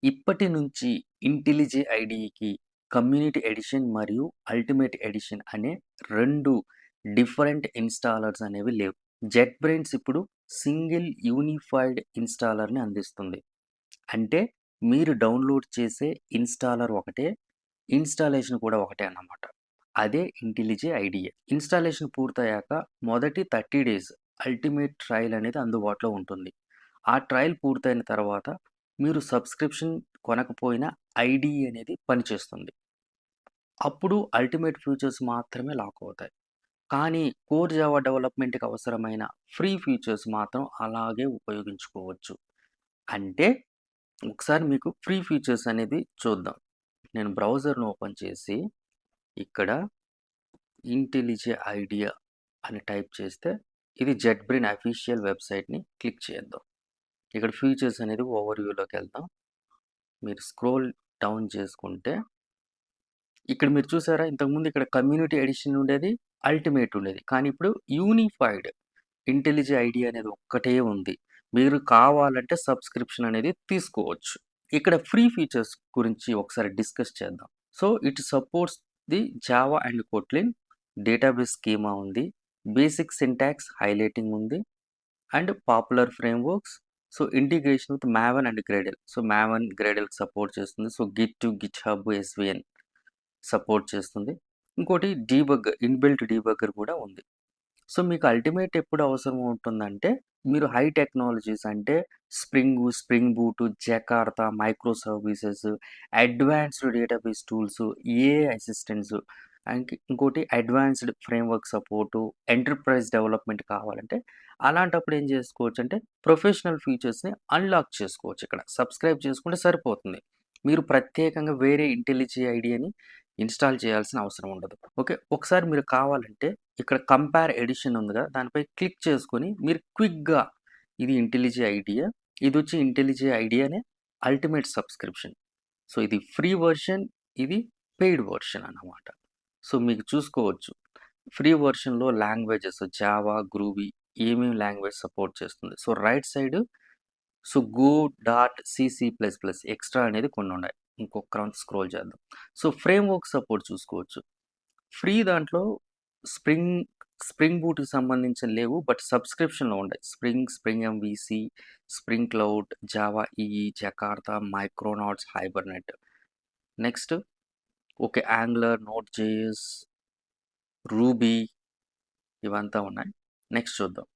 ఇప్పటి నుంచి ఇంటెలిజే ఐడీకి community edition మరియు అల్టిమేట్ ఎడిషన్ అనే 2 డిఫరెంట్ ఇన్‌స్టాలర్స్ అనేవి లేవు. జెట్ బ్రెయిన్స్ ఇప్పుడు సింగిల్ యూనిఫైడ్ ఇన్‌స్టాలర్‌ని అందిస్తుంది. అంటే మీరు డౌన్‌లోడ్ చేసే ఇన్‌స్టాలర్ ఒకటే, ఇన్‌స్టాలేషన్ కూడా ఒకటే అన్నమాట. అదే ఇంటెలిజే ఐడీఏ. ఇన్‌స్టాలేషన్ పూర్తయ్యాక మొదటి 30 డేస్ అల్టిమేట్ ట్రయల్ అనేది అందుబాటులో ఉంటుంది. ఆ ట్రయల్ పూర్తయిన తర్వాత మీరు సబ్స్క్రిప్షన్ కొనకపోయినా ఐడీఏ అనేది పనిచేస్తుంది. అప్పుడు అల్టిమేట్ ఫీచర్స్ మాత్రమే లాక్ అవుతాయి. కానీ కోర్ జావా డెవలప్‌మెంట్‌కి అవసరమైన ఫ్రీ ఫీచర్స్ మాత్రం అలాగే ఉపయోగించుకోవచ్చు. అంటే ఒకసారి మీకు ఫ్రీ ఫీచర్స్ అనేది చూద్దాం. నేను బ్రౌజర్‌ను ఓపెన్ చేసి ఇక్కడ ఇంటెలిజే ఐడియా అని టైప్ చేస్తే ఇది జెట్ బ్రెయిన్ అఫీషియల్ వెబ్‌సైట్‌ని క్లిక్ చేద్దాం. ఇక్కడ ఫీచర్స్ అనేది ఓవర్‌వ్యూలోకెళ్దాం. మీరు స్క్రోల్ డౌన్ చేసుకుంటే ఇక్కడ మీరు చూసారా? ఇంతకుముందు ఇక్కడ కమ్యూనిటీ ఎడిషన్ ఉండేది, అల్టిమేట్ ఉండేది. కానీ ఇప్పుడు యూనిఫైడ్ ఇంటెలిజే ఐడీయా అనేది ఒక్కటే ఉంది. మీరు కావాలంటే సబ్స్క్రిప్షన్ అనేది తీసుకోవచ్చు. ఇక్కడ ఫ్రీ ఫీచర్స్ గురించి ఒకసారి డిస్కస్ చేద్దాం. So, it supports the Java and Kotlin, database schema ఉంది, బేసిక్ సింటాక్స్ హైలైటింగ్ ఉంది and popular frameworks. So, integration with Maven and Gradle. So, Maven, గ్రేడెల్‌కి సపోర్ట్ చేస్తుంది. So, Git to GitHub, SVN support చేస్తుంది. ఇంకోటి inbuilt debugger కూడా ఉంది. So, మీకు ultimate ఎప్పుడు అవసరం ఉంటుందంటే, మీరు హై టెక్నాలజీస్ అంటే Spring Boot, Jakarta, micro services, advanced database tools, AI assistants ఇంకోటి advanced framework support, enterprise development కావాలంటే, అలాంటప్పుడు ఏం చేసుకోవచ్చంటే, ప్రొఫెషనల్ ఫీచర్స్‌ని అన్‌లాక్ చేసుకోవచ్చు ఇక్కడ. సబ్స్క్రైబ్ చేసుకుంటే సరిపోతుంది. మీరు ప్రత్యేకంగా వేరే ఇంటెలిజే ఐడీని ఇన్‌స్టాల్ చేయాల్సిన అవసరం ఉండదు. ఓకే. ఒకసారి మీరు కావాలంటే ఇక్కడ కంపేర్ ఎడిషన్ ఉంది కదా! దానిపై క్లిక్ చేసుకొని మీరు క్విక్‌గా ఇది ఇంటెలిజే ఐడియా. ఇదొచ్చి ఇంటెలిజే ఐడియానే అల్టిమేట్ సబ్స్క్రిప్షన్. సో, ఇది ఫ్రీ వెర్షన్, ఇది పెయిడ్ వెర్షన్ అన్నమాట. సో, మీకు చూసుకోవచ్చు. ఫ్రీ వెర్షన్‌లో లాంగ్వేజెస్ జావా, గ్రూబీ ఏమేమి లాంగ్వేజ్ సపోర్ట్ చేస్తుంది. So, right side so, Go dot CC plus plus extra అనేది కొన్నున్నాయి. ఇంకొక రౌండ్ స్క్రోల్ చేద్దాం. సో, ఫ్రేమ్‌వర్క్ సపోర్ట్ చూసుకోవచ్చు. ఫ్రీ దాంట్లో స్ప్రింగ్ స్ప్రింగ్ బూట్‌కి సంబంధించిన లేవు. బట్ సబ్స్క్రిప్షన్‌లో ఉంటాయి. Spring MVC, Spring Cloud, Java EE, Jakarta, Micronauts, Hibernate. Next okay. Angular, node JS, ruby ఇవంతా ఉన్నాయి. నెక్స్ట్ చూద్దాం.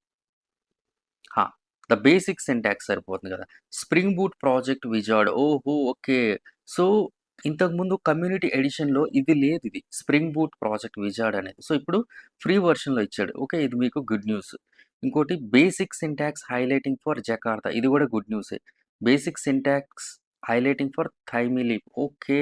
హా! ద బేసిక్ సింటాక్స్ సరిపోతుంది కదా! Spring Boot project wizard. ఓహో! ఓకే. సో, ఇంతకుముందు కమ్యూనిటీ ఎడిషన్‌లో ఇది లేదిది. స్ప్రింగ్ బూట్ ప్రాజెక్ట్ విజార్డ్ అనేది. సో, ఇప్పుడు ఫ్రీ వెర్షన్‌లో ఇచ్చాడు. ఓకే. ఇది మీకు గుడ్ న్యూస్. ఇంకోటి basic syntax highlighting for Jakarta. ఇది కూడా గుడ్ న్యూసే. Basic syntax highlighting for Thymeleaf. Okay.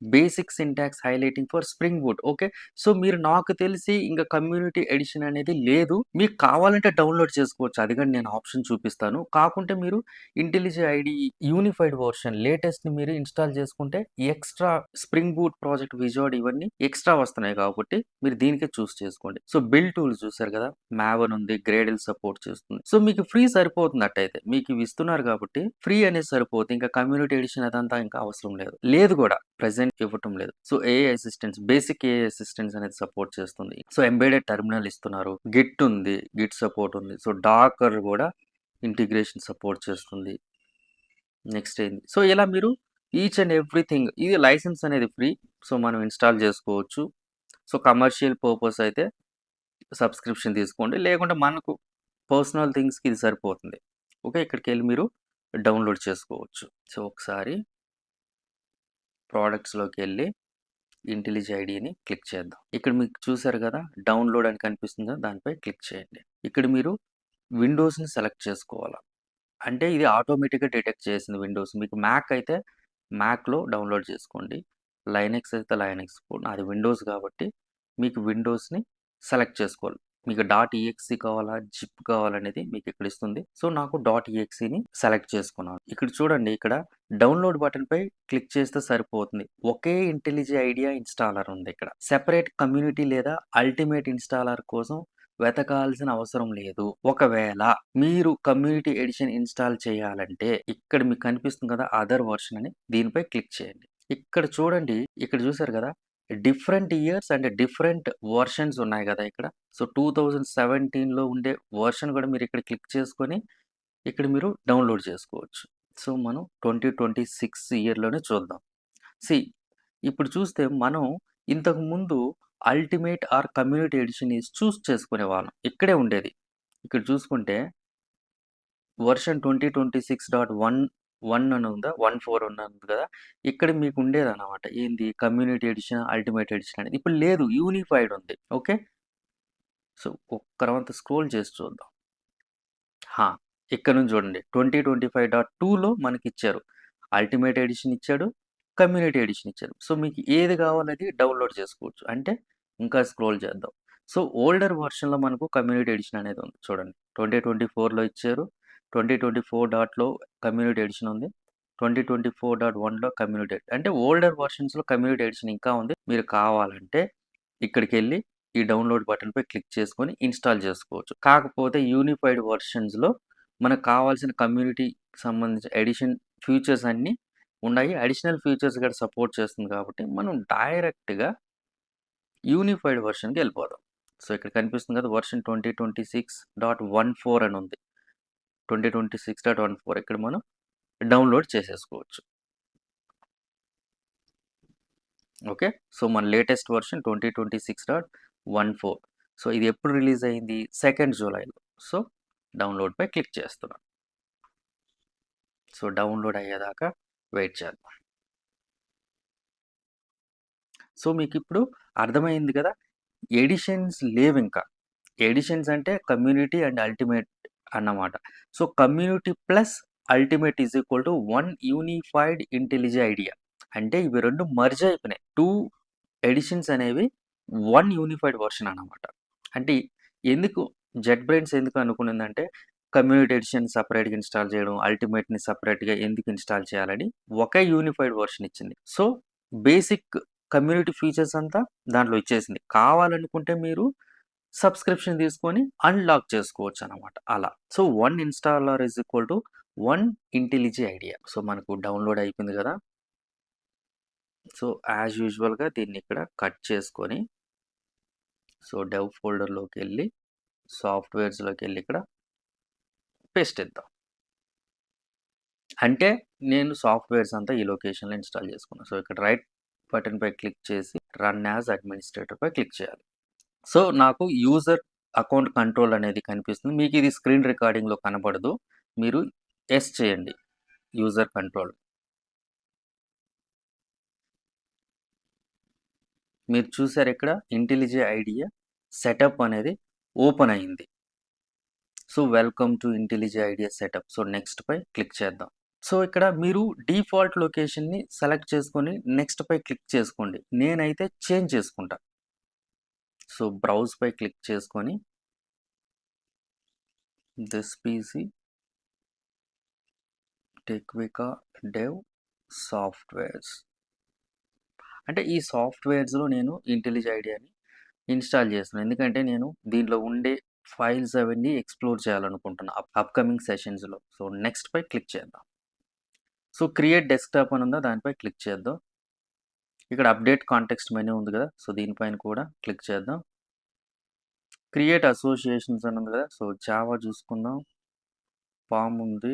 Basic syntax highlighting for Spring Boot. Okay. So, మీరు నాకు తెలిసి ఇంక కమ్యూనిటీ ఎడిషన్ అనేది లేదు. మీకు కావాలంటే డౌన్‌లోడ్ చేసుకోవచ్చు. అది గాని నేను ఆప్షన్ చూపిస్తాను. కాకుంటే మీరు ఇంటెలిజే ఐడీ యూనిఫైడ్ వెర్షన్ లేటెస్ట్‌ని మీరు ఇన్‌స్టాల్ చేసుకుంటే extra spring Boot project wizard ఇవన్నీ ఎక్స్‌ట్రా వస్తున్నాయి కాబట్టి మీరు దీనికే చూస్ చేసుకోండి. సో, బిల్డ్ టూల్స్ చూసారు కదా! మావెన్ ఉంది. గ్రేడిల్ సపోర్ట్ చేస్తుంది. సో, మీకు ఫ్రీ సరిపోతుంది అట్టయితే. మీకు ఇవి ఇస్తున్నారు కాబట్టి ఫ్రీ అనేది సరిపోతుంది. ఇంకా కమ్యూనిటీ ఎడిషన్ అదంతా ఇంకా అవసరం లేదు. లేదు కూడా. ప్రెజెంట్ ఇవ్వటం లేదు. సో, బేసిక్ ఏఐ అసిస్టెంట్స్ అనేది సపోర్ట్ చేస్తుంది. సో, ఎంబెడెడ్ టెర్మినల్ ఇస్తున్నారు. గిట్ ఉంది. గిట్ సపోర్ట్ ఉంది. సో, డాకర్ కూడా ఇంటిగ్రేషన్ సపోర్ట్ చేస్తుంది. నెక్స్ట్ ఏంది? సో, ఇలా మీరు ఈచ్ అండ్ ఎవ్రీథింగ్ ఇది లైసెన్స్ అనేది ఫ్రీ. సో, మనం ఇన్‌స్టాల్ చేసుకోవచ్చు. సో, కమర్షియల్ పర్పస్ అయితే సబ్స్క్రిప్షన్ తీసుకోండి. లేకుంటే మనకు పర్సనల్ థింగ్స్‌కి ఇది సరిపోతుంది. ఓకే. ఇక్కడికెళ్ళి మీరు డౌన్‌లోడ్ చేసుకోవచ్చు. సో, ఒకసారి ప్రొడక్ట్స్‌లోకెళ్ళి ఇంటెలిజే ఐడీని క్లిక్ చేద్దాం. ఇక్కడ మీకు చూసారు కదా! డౌన్‌లోడ్ అని కనిపిస్తుంది కదా! దానిపై క్లిక్ చేయండి. ఇక్కడ మీరు విండోస్‌ని సెలెక్ట్ చేసుకోవాలా. అంటే ఇది ఆటోమేటిక్‌గా డిటెక్ట్ చేసింది విండోస్. మీకు మ్యాక్ అయితే మ్యాక్‌లో డౌన్‌లోడ్ చేసుకోండి. లైనక్స్ అయితే లైనక్స్. నాది విండోస్ కాబట్టి మీకు విండోస్‌ని సెలెక్ట్ చేసుకోవాలి. మీకు .exe కావాలా, జిప్ కావాలనేది మీకు ఇక్కడ ఇస్తుంది. సో, నాకు .exeని సెలెక్ట్ చేసుకున్నాను. ఇక్కడ చూడండి ఇక్కడ డౌన్‌లోడ్ బటన్‌పై క్లిక్ చేస్తే సరిపోతుంది. ఒకే ఇంటెలిజే ఐడియా ఇన్‌స్టాలర్ ఉంది ఇక్కడ. సెపరేట్ కమ్యూనిటీ లేదా అల్టిమేట్ ఇన్‌స్టాలర్ కోసం వెతకాల్సిన అవసరం లేదు. ఒకవేళ మీరు కమ్యూనిటీ ఎడిషన్ ఇన్‌స్టాల్ చేయాలంటే ఇక్కడ మీకు కనిపిస్తుంది కదా! అదర్ వర్షన్ అని దీనిపై క్లిక్ చేయండి. ఇక్కడ చూడండి, ఇక్కడ చూసారు కదా! Different years and different versions ఉన్నాయి కదా ఇక్కడ. సో, 2017లో ఉండే వర్షన్ కూడా మీరు ఇక్కడ క్లిక్ చేసుకొని ఇక్కడ మీరు డౌన్‌లోడ్ చేసుకోవచ్చు. సో, మనం 2026 ఇయర్‌లోనే చూద్దాం. ఇప్పుడు చూస్తే మనం ఇంతకుముందు అల్టిమేట్ ఆర్ కమ్యూనిటీ ఎడిషన్ చూస్ చేసుకునేవాళ్ళం. ఇక్కడే ఉండేది. ఇక్కడ చూసుకుంటే వర్షన్ 2026.1 అని ఉందా? 14 అని ఉంది కదా! ఇక్కడ మీకు ఉండేదన్నమాట. ఏంది కమ్యూనిటీ ఎడిషన్, అల్టిమేట్ ఎడిషన్ అనేది. ఇప్పుడు లేదు, యూనిఫైడ్ ఉంది. ఓకే. సో, ఒక్క రవంత స్క్రోల్ చేసి చూద్దాం. ఇక్కడ నుంచి చూడండి 2025.2లో మనకిచ్చారు. అల్టిమేట్ ఎడిషన్ ఇచ్చాడు, కమ్యూనిటీ ఎడిషన్ ఇచ్చారు. సో, మీకు ఏది కావాలది డౌన్‌లోడ్ చేసుకోవచ్చు. అంటే ఇంకా స్క్రోల్ చేద్దాం. సో, ఓల్డర్ వర్షన్‌లో మనకు కమ్యూనిటీ ఎడిషన్ అనేది ఉంది. చూడండి 2024లో ఇచ్చారు. 2024.లో కమ్యూనిటీ ఎడిషన్ ఉంది. 2024.1లో కమ్యూనిటీ అంటే ఓల్డర్ వర్షన్స్‌లో కమ్యూనిటీ ఎడిషన్ ఇంకా ఉంది. మీరు కావాలంటే ఇక్కడికెళ్ళి ఈ డౌన్‌లోడ్ బటన్‌పై క్లిక్ చేసుకొని ఇన్‌స్టాల్ చేసుకోవచ్చు. కాకపోతే యూనిఫైడ్ వర్షన్స్‌లో మనకు కావాల్సిన కమ్యూనిటీకి సంబంధించిన ఎడిషన్ ఫీచర్స్ అన్నీ ఉన్నాయి. అడిషనల్ ఫీచర్స్ కూడా సపోర్ట్ చేస్తుంది కాబట్టి మనం డైరెక్ట్‌గా యూనిఫైడ్ వర్షన్‌కి వెళ్ళిపోదాం. సో, ఇక్కడ కనిపిస్తుంది కదా! వర్షన్ 2026.14 అని ఉంది. 2026.14 ఇక్కడ మనం డౌన్‌లోడ్ చేసేసుకోవచ్చు. ఓకే. సో, మన లేటెస్ట్ వర్షన్ 2026.14. సో, ఇది ఎప్పుడు రిలీజ్ అయింది? 2 జూలైలో. సో, డౌన్‌లోడ్‌పై క్లిక్ చేస్తున్నాను. సో, డౌన్‌లోడ్ అయ్యేదాకా వెయిట్ చేద్దాం. సో, మీకిప్పుడు అర్థమైంది కదా! ఎడిషన్స్ లేవింకా. ఎడిషన్స్ అంటే కమ్యూనిటీ అండ్ అల్టిమేట్ అన్నమాట. So, community plus ultimate is equal to 1 unified IntelliJ IDEA. అంటే ఇవి 2 మర్జ్ అయిపోయినాయి. 2 ఎడిషన్స్ అనేవి 1 యూనిఫైడ్ వర్షన్ అన్నమాట. అంటే ఎందుకు జెట్ బ్రెయిన్స్ ఎందుకు అనుకునిందంటే కమ్యూనిటీ ఎడిషన్ సెపరేట్‌గా ఇన్‌స్టాల్ చేయడం, అల్టిమేట్‌ని సెపరేట్‌గా ఎందుకు ఇన్‌స్టాల్ చేయాలని ఒకే యూనిఫైడ్ వర్షన్ ఇచ్చింది. సో, బేసిక్ కమ్యూనిటీ ఫీచర్స్ అంతా దాంట్లో ఇచ్చేసింది. కావాలనుకుంటే మీరు సబ్స్క్రిప్షన్ తీసుకొని అన్‌లాక్ చేసుకోవచ్చు అన్నమాట అలా. So, 1 installer is equal to 1 IntelliJ IDEA. So, మనకు డౌన్‌లోడ్ అయిపోయింది కదా! సో, యాజ్ యూజువల్‌గా దీన్ని ఇక్కడ కట్ చేసుకొని సో, డెవ్ ఫోల్డర్‌లోకెళ్ళి సాఫ్ట్‌వేర్స్‌లోకెళ్ళి ఇక్కడ పేస్ట్ ఇద్దాం. అంటే నేను సాఫ్ట్‌వేర్స్ అంతా ఈ లొకేషన్‌లో ఇన్‌స్టాల్ చేసుకున్నాను. సో, ఇక్కడ రైట్ బటన్‌పై క్లిక్ చేసి రన్ యాజ్ అడ్మినిస్ట్రేటర్‌పై క్లిక్ చేయాలి. సో, నాకు యూజర్ అకౌంట్ కంట్రోల్ అనేది కనిపిస్తుంది. మీకు ఇది స్క్రీన్ రికార్డింగ్‌లో కనపడదు. మీరు యెస్ చేయండి యూజర్ కంట్రోల్. మీరు చూసారు ఇక్కడ ఇంటెలిజె ఐడియా సెటప్ అనేది ఓపెన్ అయింది. So, welcome to IntelliJ IDEA setup. So, నెక్స్ట్‌పై క్లిక్ చేద్దాం. సో, ఇక్కడ మీరు డిఫాల్ట్ లొకేషన్‌ని సెలెక్ట్ చేసుకొని నెక్స్ట్‌పై క్లిక్ చేసుకోండి. నేనైతే చేంజ్ చేసుకుంటా. సో, బ్రౌజ్‌పై క్లిక్ చేసుకొని దిస్ పీసీ టెక్వికా డెవ్ సాఫ్ట్‌వేర్స్. అంటే ఈ సాఫ్ట్‌వేర్స్‌లో నేను ఇంటెలిజె ఐడియాని ఇన్‌స్టాల్ చేస్తున్నాను. ఎందుకంటే నేను దీంట్లో ఉండే ఫైల్స్ అవన్నీ ఎక్స్‌ప్లోర్ చేయాలనుకుంటున్నా అప్‌కమింగ్ సెషన్స్‌లో. సో, నెక్స్ట్‌పై క్లిక్ చేద్దాం. సో, క్రియేట్ డెస్క్‌టాప్ అని ఉందా దానిపై క్లిక్ చేద్దాం. ఇక్కడ అప్డేట్ కాంటెక్స్ట్ మెనూ ఉంది కదా! సో, దీనిపైన కూడా క్లిక్ చేద్దాం. క్రియేట్ అసోసియేషన్స్ అని ఉంది కదా! సో, జావా చూసుకుందాం. పామ్ ఉంది.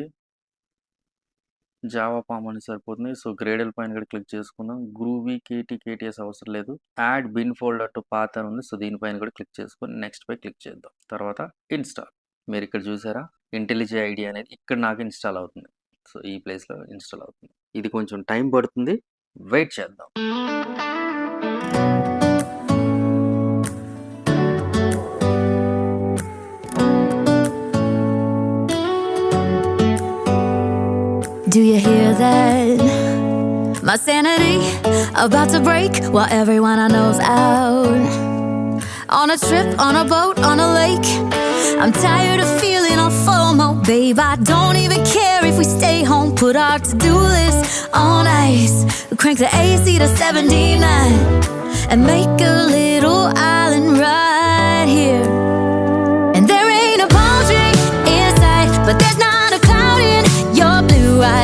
జావా పామ్ అని సరిపోతుంది. సో, గ్రేడల్ పైన కూడా క్లిక్ చేసుకుందాం. గ్రూవీ, కేటీఎస్ అవసరం లేదు. Add bin folder to path అని ఉంది. సో, దీనిపైన కూడా క్లిక్ చేసుకొని నెక్స్ట్‌పై క్లిక్ చేద్దాం. తర్వాత ఇన్‌స్టాల్. మీరు ఇక్కడ చూసారా? ఇంటెలిజె ఐడియా అనేది ఇక్కడ నాకు ఇన్‌స్టాల్ అవుతుంది. సో, ఈ ప్లేస్‌లో ఇన్‌స్టాల్ అవుతుంది. ఇది కొంచెం టైం పడుతుంది. వెయిట్ చేద్దాం. Do you hear that? My sanity about to break while everyone I know's out. On a trip, on a boat, on a lake. I'm tired of feeling all FOMO. Babe, I don't even care if we stay home. Put our to-do list on ice. Crank the AC to 79 and make a little island right here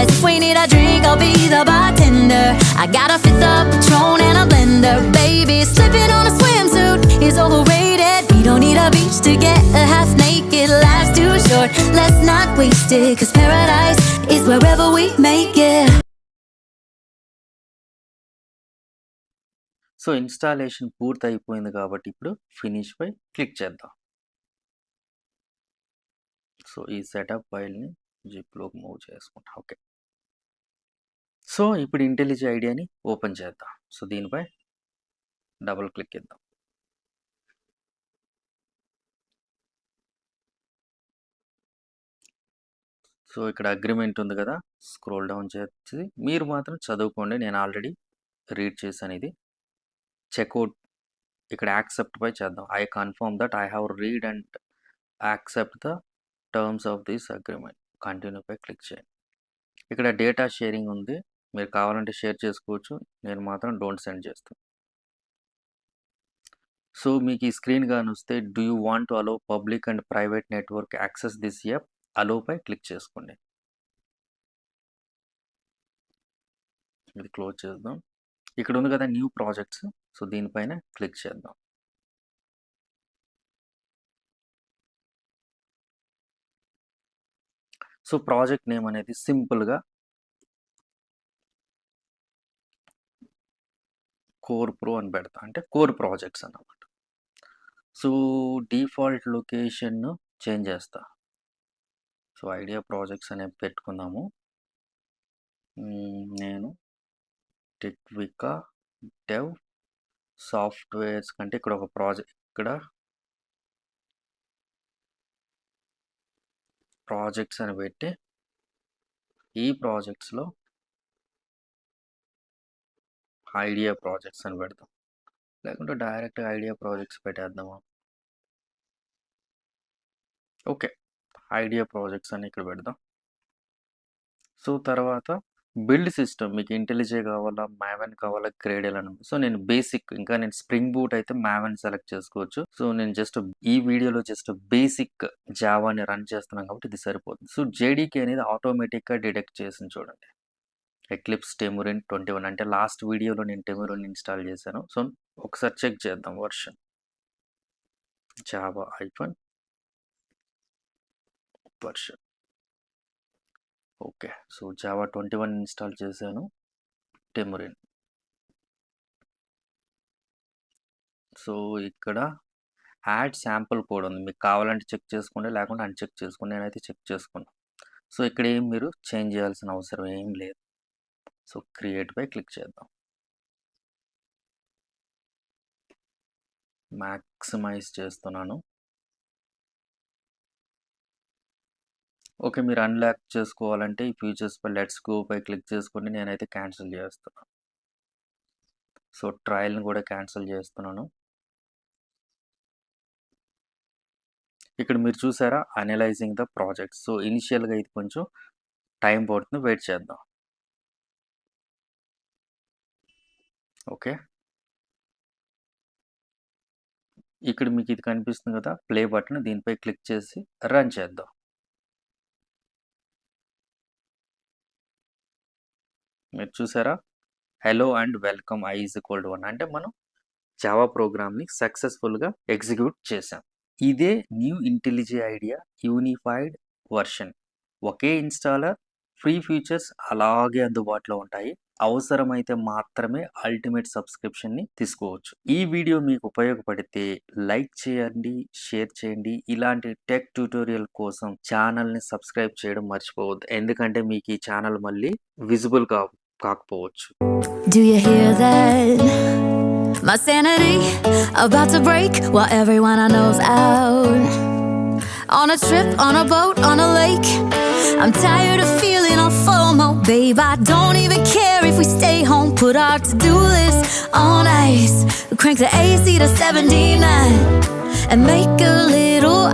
paradise. If we need a drink, I'll be the bartender. I got a fifth of Patron and a blender. Baby, slipping on a swimsuit is overrated. We don't need a beach to get a half naked. Life's too short, let's not waste it. Cause paradise is wherever we make it. So installation పూర్తి అయిపోయింది కాబట్టి ఇప్పుడు finish పై click చేద్దాం. So ఈ setup ఫైల్ని జిప్లోకి move చేసుకుంటాం. Okay, so ఇప్పుడు ఇంటెలిజె ఐడియాని ఓపెన్ చేద్దాం. సో దీనిపై డబుల్ క్లిక్ ఇద్దాం. సో ఇక్కడ అగ్రిమెంట్ ఉంది కదా, స్క్రోల్ డౌన్ చేసి మీరు మాత్రం చదువుకోండి, నేను ఆల్రెడీ రీడ్ చేశాను. ఇది చెక్అవుట్ ఇక్కడ యాక్సెప్ట్ పై చేద్దాం. I confirm that I have read and accept the terms of this agreement. Continue పై క్లిక్ చేయండి. ఇక్కడ డేటా షేరింగ్ ఉంది, మీరు కావాలంటే షేర్ చేసుకోవచ్చు, నేను మాత్రం డోంట్ సెండ్ చేస్తాను. సో మీకు ఈ స్క్రీన్ కానీ వస్తే do you want to allow public and private network access this app, allow పై క్లిక్ చేసుకోండి. ఇది క్లోజ్ చేద్దాం. ఇక్కడ ఉంది కదా న్యూ ప్రాజెక్ట్స్, సో దీనిపైన క్లిక్ చేద్దాం. సో ప్రాజెక్ట్ నేమ్ అనేది సింపుల్గా కోర్ ప్రో అని పెడతా, అంటే కోర్ ప్రాజెక్ట్స్ అన్నమాట. సో డిఫాల్ట్ లొకేషన్ చేంజ్ చేస్తా. సో ఐడియా ప్రాజెక్ట్స్ అనేవి పెట్టుకుందాము. నేను టెక్వికా డెవ్ సాఫ్ట్వేర్స్ కంటే ఇక్కడ ఒక ప్రాజెక్ట్, ఇక్కడ ప్రాజెక్ట్స్ అని పెట్టి ఈ ప్రాజెక్ట్స్లో ఐడియా ప్రాజెక్ట్స్ అని పెడతాం, లేకుంటే డైరెక్ట్గా ఐడియా ప్రాజెక్ట్స్ పెట్టేద్దాము. ఓకే, ఐడియా ప్రాజెక్ట్స్ అని ఇక్కడ పెడదాం. సో తర్వాత బిల్డ్ సిస్టమ్, మీకు ఇంటెలిజె కావాలా, మావెన్ కావాలా, క్రేడల్ అని. సో నేను బేసిక్, ఇంకా నేను స్ప్రింగ్ బూట్ అయితే మావెన్ సెలెక్ట్ చేసుకోవచ్చు. సో నేను జస్ట్ ఈ వీడియోలో జస్ట్ బేసిక్ జావాని రన్ చేస్తున్నాను కాబట్టి ఇది సరిపోతుంది. సో జేడీకే అనేది ఆటోమేటిక్గా డిటెక్ట్ చేసింది చూడండి. ఎక్లిప్స్ టెమురిన్ 21, అంటే లాస్ట్ వీడియోలో నేను టెమురిన్ ఇన్స్టాల్ చేశాను. సో ఒకసారి చెక్ చేద్దాం version. Java iPhone version. Okay, so Java 21 install చేశాను, టెమురిన్. సో ఇక్కడ యాడ్ శాంపుల్ కోడ్ ఉంది, మీకు కావాలంటే చెక్ చేసుకోండి, లేకుంటే అన్చెక్ చేసుకోండి. నేనైతే చెక్ చేసుకున్నాను. సో ఇక్కడ ఏం మీరు చేంజ్ చేయాల్సిన అవసరం ఏం లేదు. సో క్రియేట్ పై క్లిక్ చేద్దాం. మ్యాక్సిమైజ్ చేస్తున్నాను. ఓకే, మీరు అన్లాక్ చేసుకోవాలంటే ఈ ఫీచర్స్ పై లెట్స్ గో పై క్లిక్ చేసుకొని నేనైతే క్యాన్సిల్ చేస్తున్నాను. సో ట్రయల్ని కూడా క్యాన్సిల్ చేస్తున్నాను. ఇక్కడ మీరు చూసారా అనలైజింగ్ ద ప్రాజెక్ట్. సో ఇనిషియల్గా ఇది కొంచెం టైం పడుతుంది, వెయిట్ చేద్దాం. ఓకే, ఇక్కడ మీకు ఇది కనిపిస్తుంది కదా ప్లే బటన్, దీనిపై క్లిక్ చేసి రన్ చేద్దాం. మీరు చూసారా hello and welcome I is equal to 1, అంటే మనం జావా ప్రోగ్రామ్ని సక్సెస్ఫుల్గా ఎగ్జిక్యూట్ చేసాం. ఇదే న్యూ ఇంటెలిజె ఐడియా యూనిఫైడ్ వర్షన్. ఒకే ఇన్స్టాలర్, ఫ్రీ ఫీచర్స్ అలాగే అందుబాటులో ఉంటాయి. అవసరమైతే మాత్రమే అల్టిమేట్ సబ్స్క్రిప్షన్ని తీసుకోవచ్చు. ఈ వీడియో మీకు ఉపయోగపడితే లైక్ చేయండి, షేర్ చేయండి. ఇలాంటి టెక్ ట్యూటోరియల్ కోసం ఛానల్ని సబ్స్క్రైబ్ చేయడం మర్చిపోవద్దు, ఎందుకంటే మీకు ఈ ఛానల్ మళ్ళీ విజిబుల్ కాకపోవచ్చు. Do you hear that? My sanity about to break while everyone I know's out. On a trip, on a boat, on a lake. I'm tired of feeling all FOMO, babe. I don't even care if we stay home. Put our to-do list on ice. Crank the AC to 79 and make a little